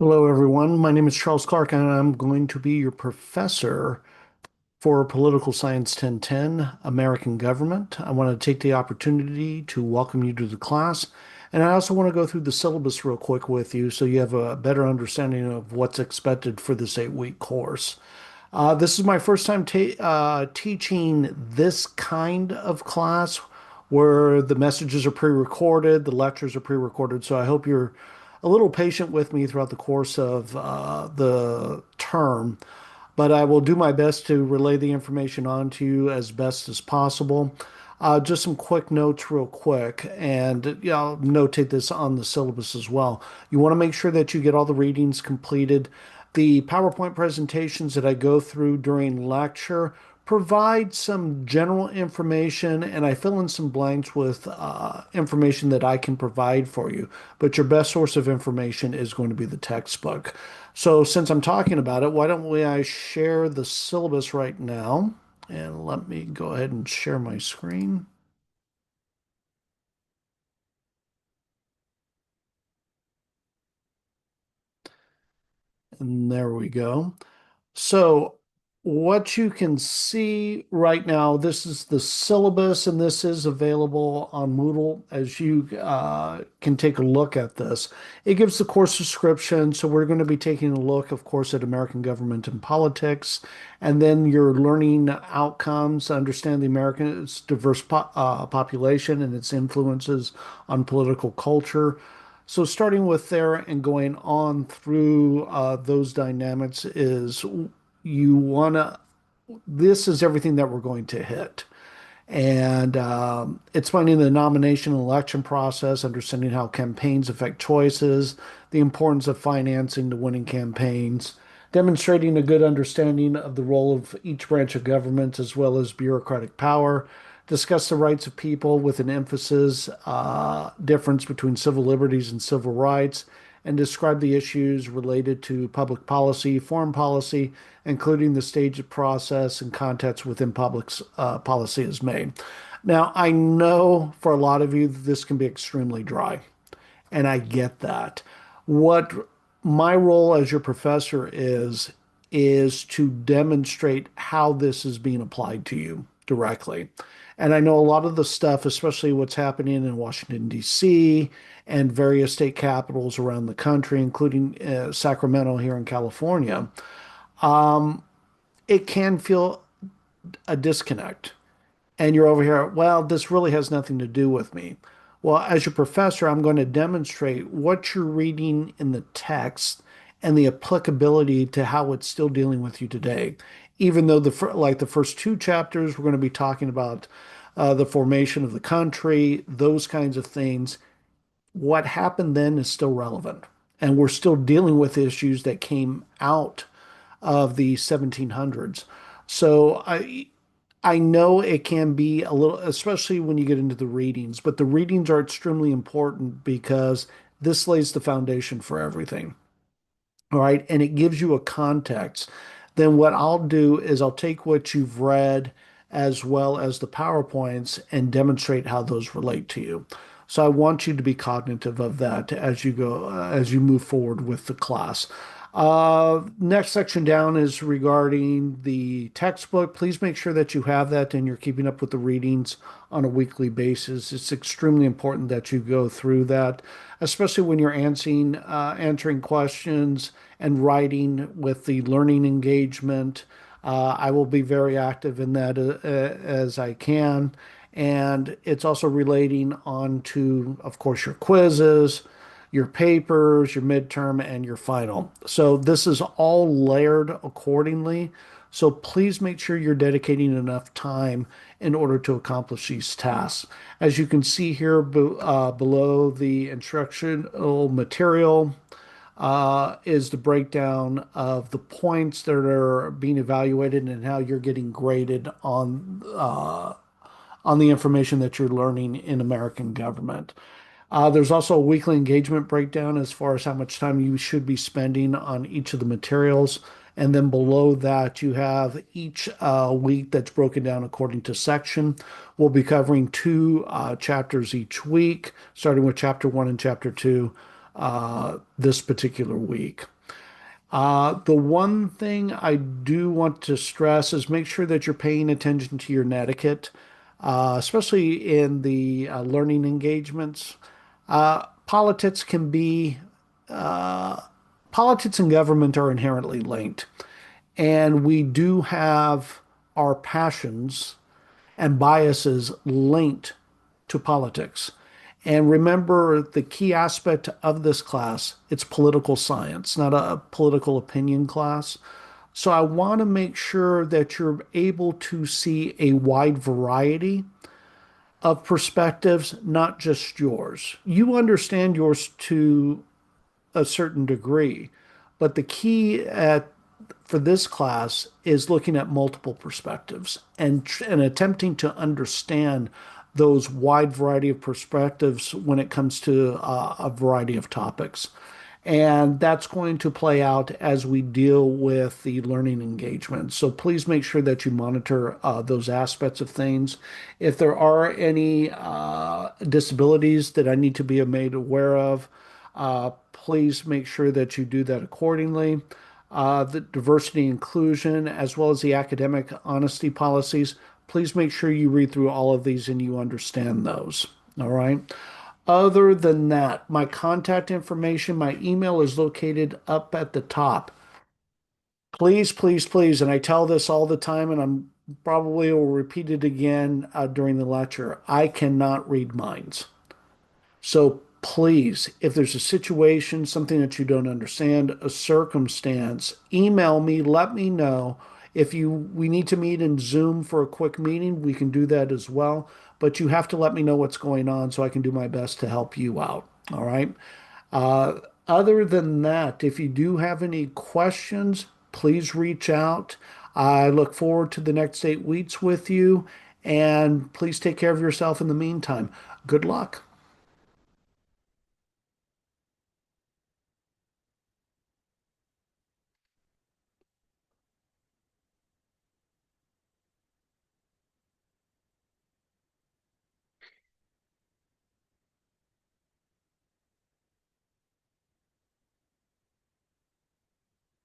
Hello, everyone. My name is Charles Clark, and I'm going to be your professor for Political Science 1010, American Government. I want to take the opportunity to welcome you to the class, and I also want to go through the syllabus real quick with you so you have a better understanding of what's expected for this 8-week course. This is my first time teaching this kind of class where the messages are pre-recorded, the lectures are pre-recorded. So I hope you're a little patient with me throughout the course of the term, but I will do my best to relay the information on to you as best as possible. Just some quick notes, real quick, and yeah, I'll notate this on the syllabus as well. You want to make sure that you get all the readings completed. The PowerPoint presentations that I go through during lecture provide some general information, and I fill in some blanks with information that I can provide for you. But your best source of information is going to be the textbook. So, since I'm talking about it, why don't I share the syllabus right now? And let me go ahead and share my screen. And there we go. So, what you can see right now, this is the syllabus, and this is available on Moodle as you can take a look at this. It gives the course description. So, we're going to be taking a look, of course, at American government and politics, and then your learning outcomes, understand the American's diverse population and its influences on political culture. So starting with there and going on through those dynamics is you want to, this is everything that we're going to hit. And explaining the nomination and election process, understanding how campaigns affect choices, the importance of financing the winning campaigns, demonstrating a good understanding of the role of each branch of government as well as bureaucratic power, discuss the rights of people with an emphasis difference between civil liberties and civil rights, and describe the issues related to public policy, foreign policy, including the stage of process and context within public policy is made. Now, I know for a lot of you this can be extremely dry, and I get that. What my role as your professor is to demonstrate how this is being applied to you directly. And I know a lot of the stuff, especially what's happening in Washington, D.C., and various state capitals around the country, including Sacramento here in California, it can feel a disconnect. And you're over here, well, this really has nothing to do with me. Well, as your professor, I'm going to demonstrate what you're reading in the text and the applicability to how it's still dealing with you today. Even though like the first two chapters, we're going to be talking about the formation of the country, those kinds of things. What happened then is still relevant, and we're still dealing with issues that came out of the 1700s. So I know it can be a little, especially when you get into the readings, but the readings are extremely important because this lays the foundation for everything. All right. And it gives you a context. Then what I'll do is I'll take what you've read as well as the PowerPoints and demonstrate how those relate to you. So I want you to be cognitive of that as you go, as you move forward with the class. Next section down is regarding the textbook. Please make sure that you have that and you're keeping up with the readings on a weekly basis. It's extremely important that you go through that, especially when you're answering questions and writing with the learning engagement. I will be very active in that as I can. And it's also relating on to, of course, your quizzes, your papers, your midterm, and your final. So this is all layered accordingly. So please make sure you're dedicating enough time in order to accomplish these tasks. As you can see here below the instructional material is the breakdown of the points that are being evaluated and how you're getting graded on the information that you're learning in American government. There's also a weekly engagement breakdown as far as how much time you should be spending on each of the materials. And then below that, you have each week that's broken down according to section. We'll be covering two chapters each week, starting with chapter one and chapter two this particular week. The one thing I do want to stress is make sure that you're paying attention to your netiquette, especially in the learning engagements. Politics can be, uh, politics and government are inherently linked, and we do have our passions and biases linked to politics. And remember the key aspect of this class, it's political science, not a political opinion class. So I want to make sure that you're able to see a wide variety of perspectives, not just yours. You understand yours to a certain degree, but the key for this class is looking at multiple perspectives and attempting to understand those wide variety of perspectives when it comes to a variety of topics. And that's going to play out as we deal with the learning engagement. So please make sure that you monitor those aspects of things. If there are any disabilities that I need to be made aware of, please make sure that you do that accordingly. The diversity inclusion, as well as the academic honesty policies, please make sure you read through all of these and you understand those. All right. Other than that, my contact information, my email is located up at the top. Please, please, please, and I tell this all the time, and I'm probably will repeat it again during the lecture. I cannot read minds. So please, if there's a situation, something that you don't understand, a circumstance, email me, let me know. If we need to meet in Zoom for a quick meeting, we can do that as well. But you have to let me know what's going on so I can do my best to help you out. All right. Uh, Other than that, if you do have any questions, please reach out. I look forward to the next 8 weeks with you, and please take care of yourself in the meantime. Good luck.